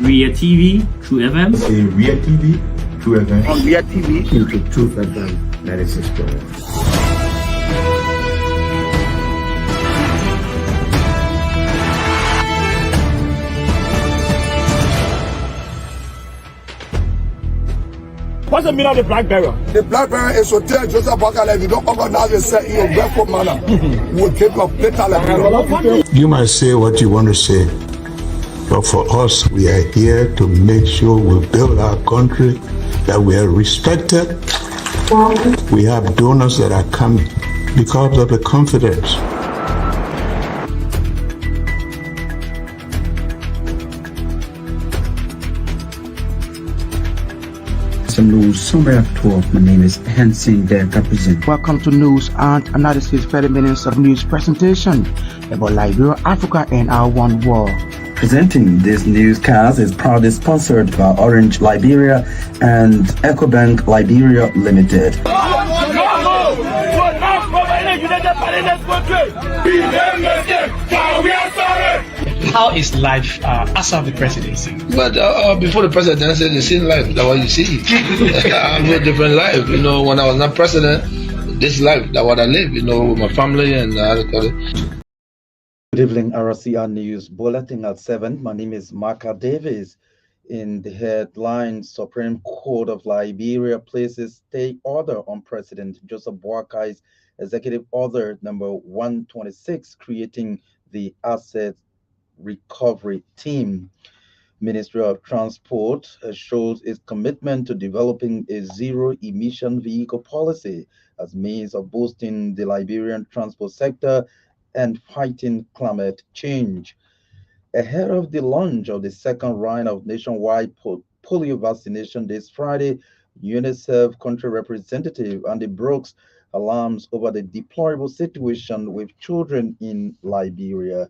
Ria TV, True FM. Say Ria TV, True FM. On Ria TV, into True FM 96.1. what's the meaning of the black barrier? The black barrier is to tell Joseph Bakala, if you don't organize yourself in a barefoot manner, we'll take your better like You might say what you want to say, but for us, we are here to make sure we build our country, that we are respected. We have donors that are coming because of the confidence. Some news summary at 12. My name is Hansen Delta Present. Welcome to News and Analysis 30 minutes of news presentation about Liberia, Africa, and our one world. Presenting this newscast is proudly sponsored by Orange Liberia and EcoBank Liberia Limited. How is life after the presidency? But before the presidency, the same life, that's what you see. I live a different life. You know, when I was not president, this life, that's what I live, you know, with my family and Good evening, RCR News Bulletin at 7. My name is Marka Davis. In the headline, Supreme Court of Liberia places stay order on President Joseph Boakai's executive order number 126, creating the Asset Recovery Team. Ministry of Transport shows its commitment to developing a zero-emission vehicle policy as means of boosting the Liberian transport sector and fighting climate change. Ahead of the launch of the second round of nationwide polio vaccination this Friday, UNICEF country representative Andy Brooks alarms over the deplorable situation with children in Liberia.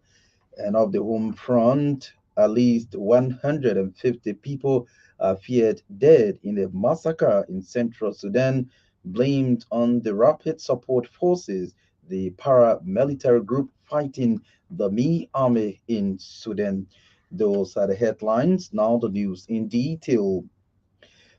And of the home front, at least 150 people are feared dead in a massacre in central Sudan, blamed on the Rapid Support Forces, the paramilitary group fighting the ME army in Sudan. Those are the headlines. Now the news in detail.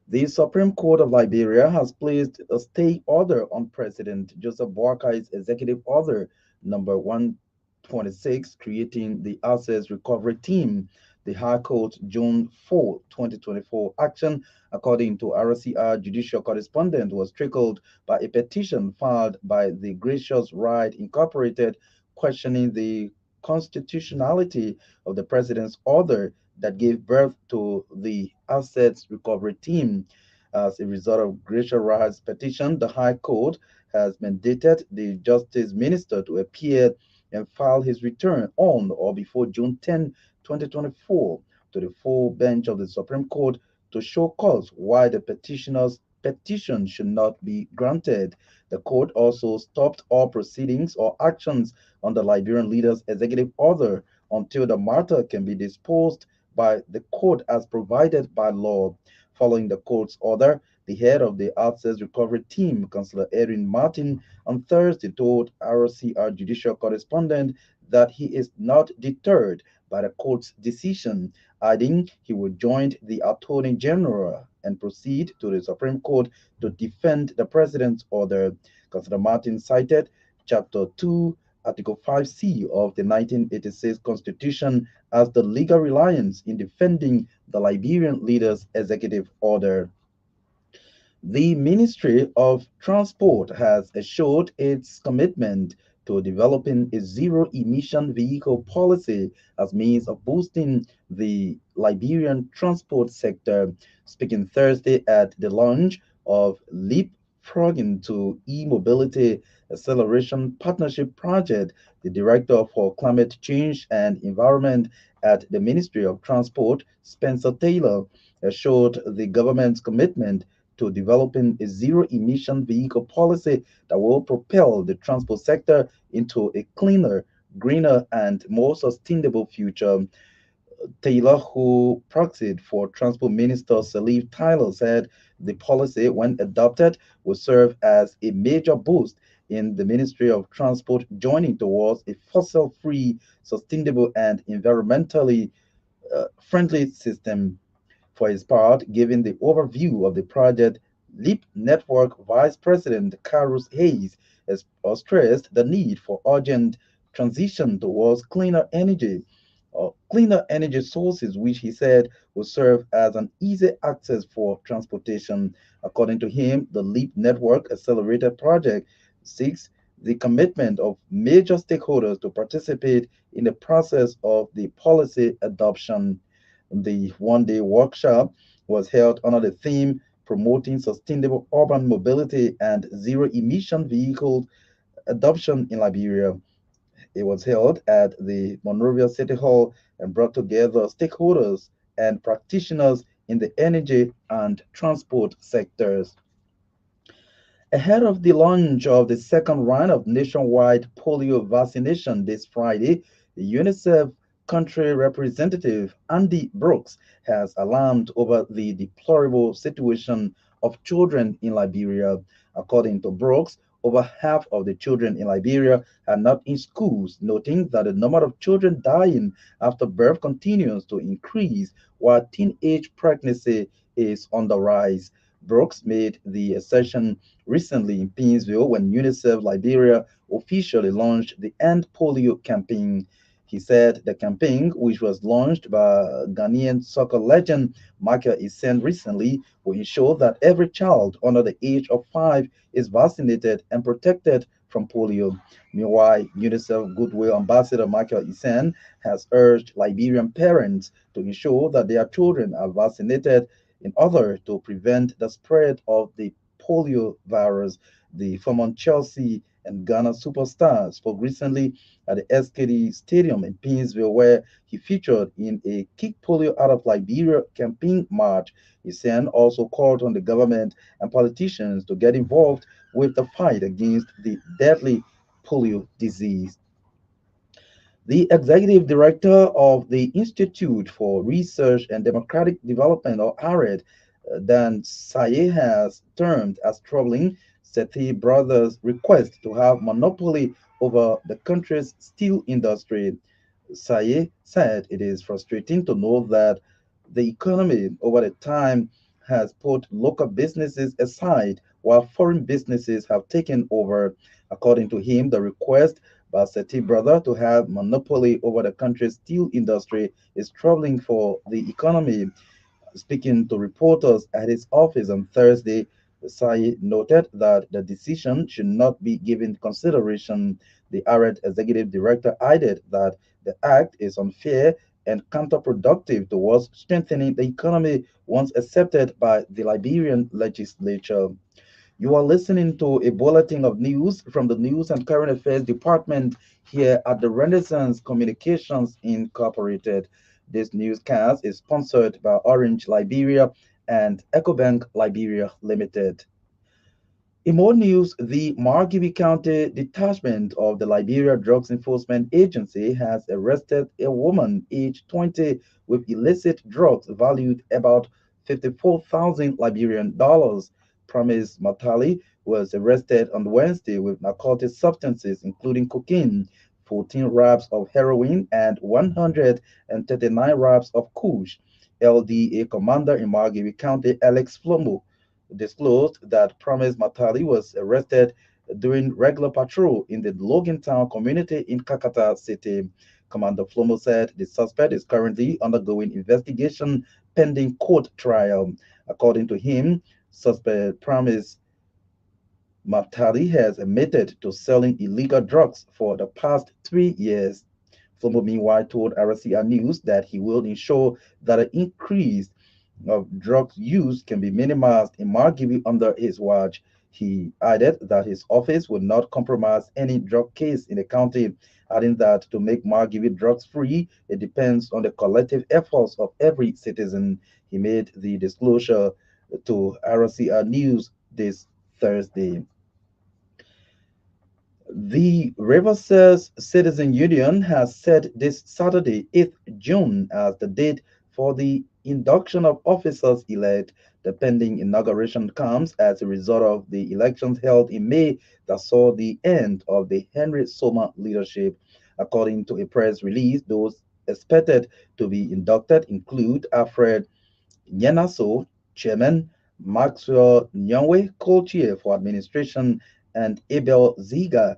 The Supreme Court of Liberia has placed a stay order on President Joseph Boakai's executive order number 126, creating the Assets Recovery Team. The High Court June 4, 2024 action, according to RCR judicial correspondent, was triggered by a petition filed by the Gracious Right Incorporated, questioning the constitutionality of the president's order that gave birth to the Assets Recovery Team. As a result of Gracious Right's petition, the High Court has mandated the Justice Minister to appear and file his return on or before June 10, 2024 to the full bench of the Supreme Court to show cause why the petitioner's petition should not be granted. The court also stopped all proceedings or actions on the Liberian leader's executive order until the matter can be disposed by the court as provided by law. Following the court's order, the head of the Assets Recovery Team, Councillor Erin Martin, on Thursday told RCR judicial correspondent that he is not deterred by the court's decision, adding he will join the Attorney General and proceed to the Supreme Court to defend the president's order. Councillor Martin cited Chapter 2, Article 5C of the 1986 Constitution as the legal reliance in defending the Liberian leader's executive order. The Ministry of Transport has assured its commitment to developing a zero-emission vehicle policy as means of boosting the Liberian transport sector. Speaking Thursday at the launch of Leapfrogging to E-Mobility Acceleration Partnership Project, the Director for Climate Change and Environment at the Ministry of Transport, Spencer Taylor, assured the government's commitment to developing a zero-emission vehicle policy that will propel the transport sector into a cleaner, greener, and more sustainable future. Taylor, who proxied for Transport Minister Salif Tyler, said the policy, when adopted, will serve as a major boost in the Ministry of Transport joining towards a fossil-free, sustainable, and environmentally friendly system. For his part, giving the overview of the project, Leap Network Vice President Carlos Hayes has stressed the need for urgent transition towards cleaner energy sources, which he said will serve as an easy access for transportation. According to him, the LEAP Network Accelerated Project seeks the commitment of major stakeholders to participate in the process of the policy adoption. The one-day workshop was held under the theme Promoting Sustainable Urban Mobility and Zero Emission Vehicle Adoption in Liberia. It was held at the Monrovia City Hall and brought together stakeholders and practitioners in the energy and transport sectors. Ahead of the launch of the second round of nationwide polio vaccination this Friday, the UNICEF country representative Andy Brooks has alarmed over the deplorable situation of children in Liberia. According to Brooks, over half of the children in Liberia are not in schools, noting that the number of children dying after birth continues to increase while teenage pregnancy is on the rise. Brooks made the assertion recently in Painesville when UNICEF Liberia officially launched the End Polio campaign. He said the campaign, which was launched by Ghanaian soccer legend Michael Essien recently, will ensure that every child under the age of 5 is vaccinated and protected from polio. Meanwhile, UNICEF Goodwill Ambassador Michael Essien has urged Liberian parents to ensure that their children are vaccinated in order to prevent the spread of the polio virus. The former Chelsea and Ghana superstar spoke recently at the SKD Stadium in Painesville, where he featured in a Kick Polio Out of Liberia campaign march. Hussein also called on the government and politicians to get involved with the fight against the deadly polio disease. The executive director of the Institute for Research and Democratic Development, or ARED, Dan Saye, has termed as troubling Sethi Brothers' request to have monopoly over the country's steel industry. Saye said it is frustrating to know that the economy over the time has put local businesses aside while foreign businesses have taken over. According to him, the request by Sethi brother to have monopoly over the country's steel industry is troubling for the economy. Speaking to reporters at his office on Thursday, Sai noted that the decision should not be given consideration. The ARED executive director added that the act is unfair and counterproductive towards strengthening the economy once accepted by the Liberian legislature. You are listening to a bulletin of news from the News and Current Affairs Department here at the Renaissance Communications Incorporated. This newscast is sponsored by Orange Liberia and EcoBank Liberia Limited. In more news, the Margibi County Detachment of the Liberia Drugs Enforcement Agency has arrested a woman aged 20 with illicit drugs valued about 54,000 Liberian dollars. Promise Matali was arrested on Wednesday with narcotic substances including cocaine, 14 wraps of heroin, and 139 wraps of kush. LDA commander in Margibi County, Alex Flomo, disclosed that Promise Matali was arrested during regular patrol in the Logantown community in Kakata City. Commander Flomo said the suspect is currently undergoing investigation pending court trial. According to him, suspect Promise Matali has admitted to selling illegal drugs for the past 3 years. Flomo, meanwhile, told RCR News that he will ensure that an increase of drug use can be minimized in Margibi under his watch. He added that his office would not compromise any drug case in the county, adding that to make Margibi drugs free, it depends on the collective efforts of every citizen. He made the disclosure to RCR News this Thursday. The Riverside Citizen Union has set this Saturday, 8th June, as the date for the induction of officers elect. The pending inauguration comes as a result of the elections held in May that saw the end of the Henry Soma leadership. According to a press release, those expected to be inducted include Alfred Nyenaso, Chairman, Maxwell Nyongwe, Co-Chair for Administration, and Abel Ziga,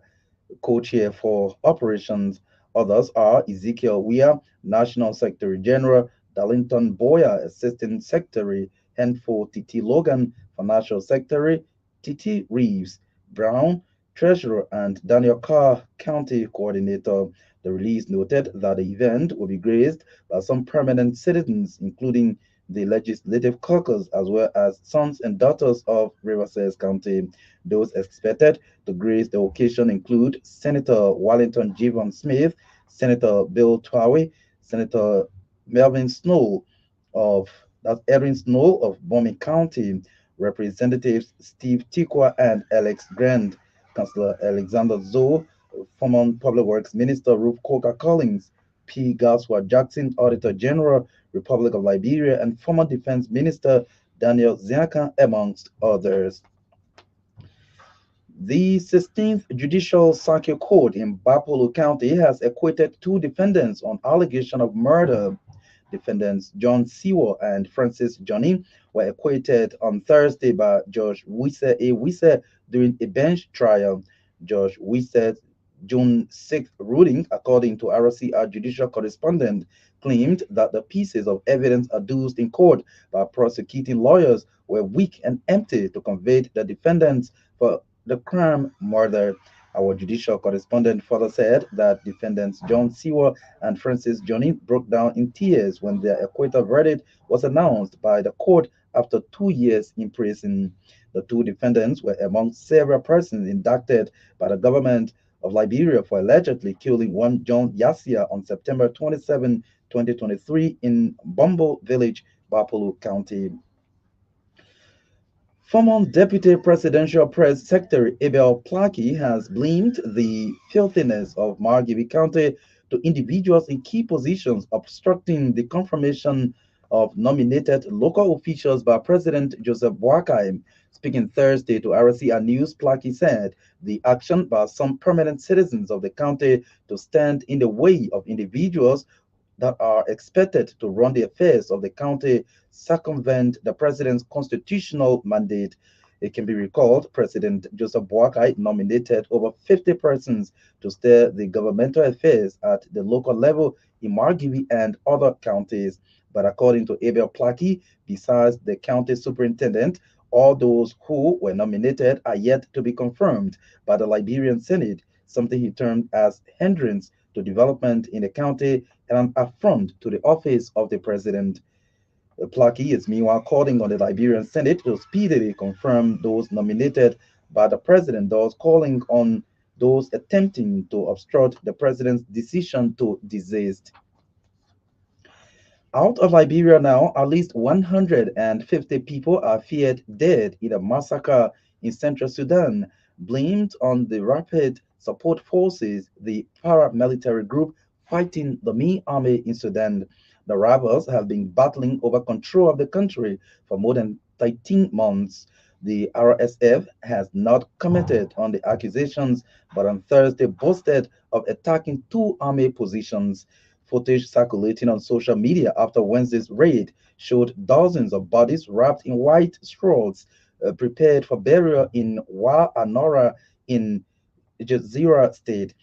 Co-Chair for Operations. Others are Ezekiel Weah, National Secretary General, Darlington Boyer, Assistant Secretary, Henfo Titi Logan, Financial Secretary, Titi Reeves Brown, Treasurer, and Daniel Carr, County Coordinator. The release noted that the event will be graced by some permanent citizens, including the Legislative Caucus, as well as sons and daughters of Riverside County. Those expected to grace the occasion include Senator Wellington Javon Smith, Senator Bill Twawe, Senator Melvin Snow of that's Erin Snow of Bomi County, Representatives Steve Tikwa and Alex Grand, Councillor Alexander Zoe, former Public Works Minister Ruth Coker Collins, P. Gaswa Jackson, Auditor General, Republic of Liberia, and former Defense Minister Daniel Ziaka, amongst others. The 16th Judicial Circuit Court in Bapolo County has acquitted two defendants on allegation of murder. Defendants John Siwo and Francis Johnny were acquitted on Thursday by Judge Wise A. Wise during a bench trial. Judge Wise's June 6th ruling, according to RCR judicial correspondent, claimed that the pieces of evidence adduced in court by prosecuting lawyers were weak and empty to convict the defendants for the crime murder. Our judicial correspondent further said that defendants John Siwa and Francis Johnny broke down in tears when their acquittal verdict was announced by the court after 2 years in prison. The two defendants were among several persons indicted by the government of Liberia for allegedly killing one John Yasia on September 27, 2023 in Bumbo Village, Bapolo County. Former Deputy Presidential Press Secretary Abel Plaki has blamed the filthiness of Margibi County to individuals in key positions obstructing the confirmation of nominated local officials by President Joseph Boakai. Speaking Thursday to RCR News, Plaki said the action by some permanent citizens of the county to stand in the way of individuals that are expected to run the affairs of the county circumvent the president's constitutional mandate. It can be recalled President Joseph Boakai nominated over 50 persons to steer the governmental affairs at the local level in Margibi and other counties. But according to Abel Plaki, besides the county superintendent, all those who were nominated are yet to be confirmed by the Liberian Senate, something he termed as hindrance to development in the county and an affront to the office of the president. Plaki is meanwhile calling on the Liberian Senate to speedily confirm those nominated by the president, thus calling on those attempting to obstruct the president's decision to desist. Out of Liberia now, at least 150 people are feared dead in a massacre in central Sudan, blamed on the Rapid Support Forces, the paramilitary group fighting the main army in Sudan. The rebels have been battling over control of the country for more than 13 months. The RSF has not commented on the accusations, but on Thursday boasted of attacking two army positions. Footage circulating on social media after Wednesday's raid showed dozens of bodies wrapped in white straws, prepared for burial in Wa Anora in Jazeera State.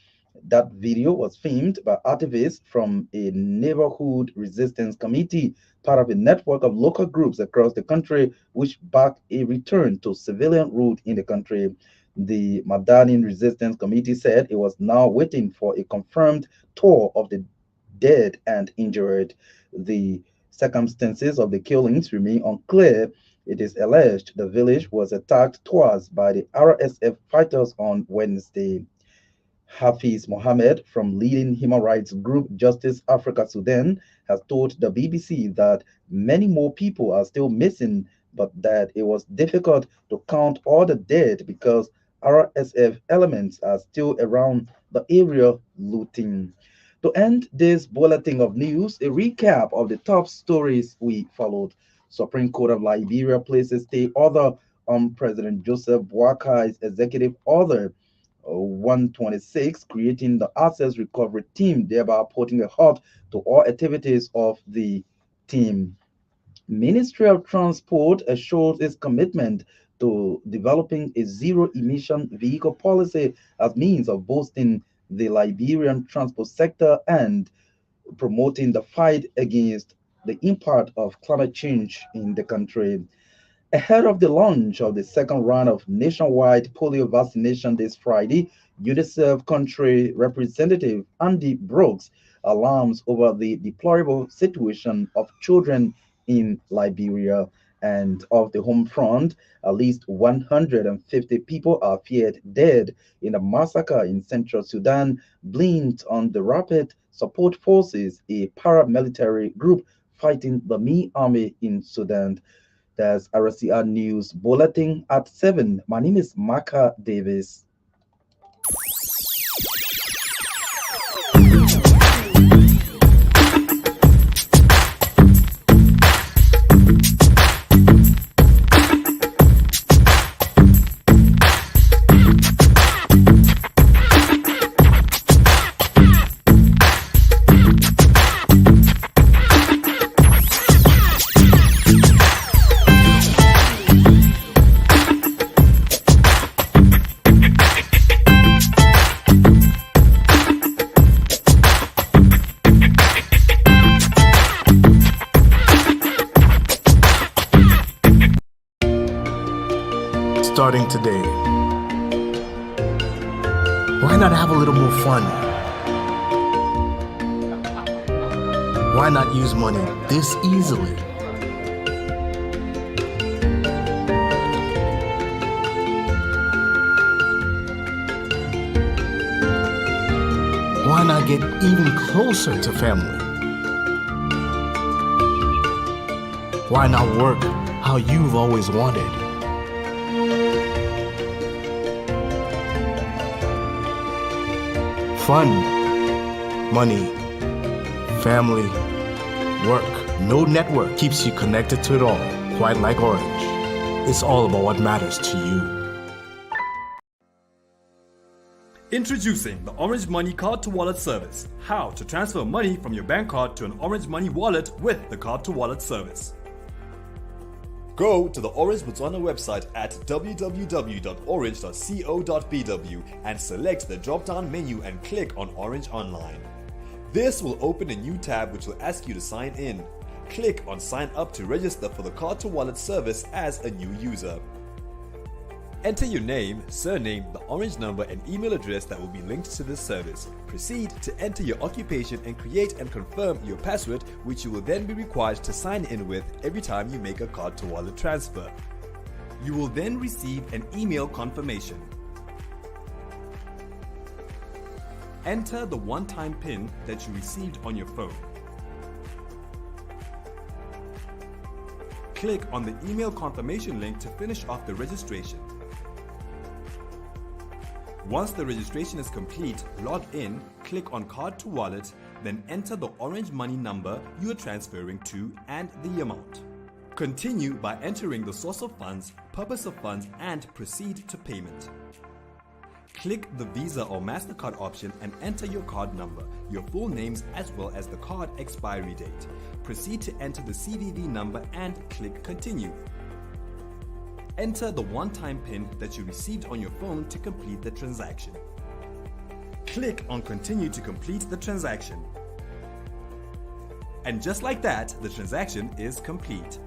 That video was filmed by activists from a neighborhood resistance committee, part of a network of local groups across the country which back a return to civilian rule in the country. The Madani Resistance Committee said it was now waiting for a confirmed tour of the dead and injured. The circumstances of the killings remain unclear. It is alleged the village was attacked twice by the RSF fighters on Wednesday. Hafiz Mohammed from leading human rights group Justice Africa Sudan has told the BBC that many more people are still missing, but that it was difficult to count all the dead because RSF elements are still around the area looting. To end this bulletin of news, a recap of the top stories we followed. Supreme Court of Liberia places stay order on President Joseph Boakai's executive order 126, creating the Access Recovery Team, thereby putting a halt to all activities of the team. Ministry of Transport assures its commitment to developing a zero-emission vehicle policy as means of boosting the Liberian transport sector and promoting the fight against the impact of climate change in the country. Ahead of the launch of the second round of nationwide polio vaccination this Friday, UNICEF country representative Andy Brooks alarms over the deplorable situation of children in Liberia. And of the home front, at least 150 people are feared dead in a massacre in central Sudan, blamed on the Rapid Support Forces, a paramilitary group fighting the Me Army in Sudan. That's RCR News Bulletin at 7. My name is Maka Davis. Starting today, why not have a little more fun? Why not use money this easily? Why not get even closer to family? Why not work how you've always wanted? Fun, money, family, work. No network keeps you connected to it all, quite like Orange. It's all about what matters to you. Introducing the Orange Money Card to Wallet service. How to transfer money from your bank card to an Orange Money wallet with the Card to Wallet service. Go to the Orange Botswana website at www.orange.co.bw and select the drop-down menu and click on Orange Online. This will open a new tab which will ask you to sign in. Click on Sign Up to register for the Card to Wallet service as a new user. Enter your name, surname, the Orange number and email address that will be linked to this service. Proceed to enter your occupation and create and confirm your password, which you will then be required to sign in with every time you make a card to wallet transfer. You will then receive an email confirmation. Enter the one-time PIN that you received on your phone. Click on the email confirmation link to finish off the registration. Once the registration is complete, log in, click on Card to Wallet, then enter the Orange Money number you are transferring to and the amount. Continue by entering the source of funds, purpose of funds, and proceed to payment. Click the Visa or MasterCard option and enter your card number, your full names as well as the card expiry date. Proceed to enter the CVV number and click Continue. Enter the one-time PIN that you received on your phone to complete the transaction. Click on Continue to complete the transaction. And just like that, the transaction is complete.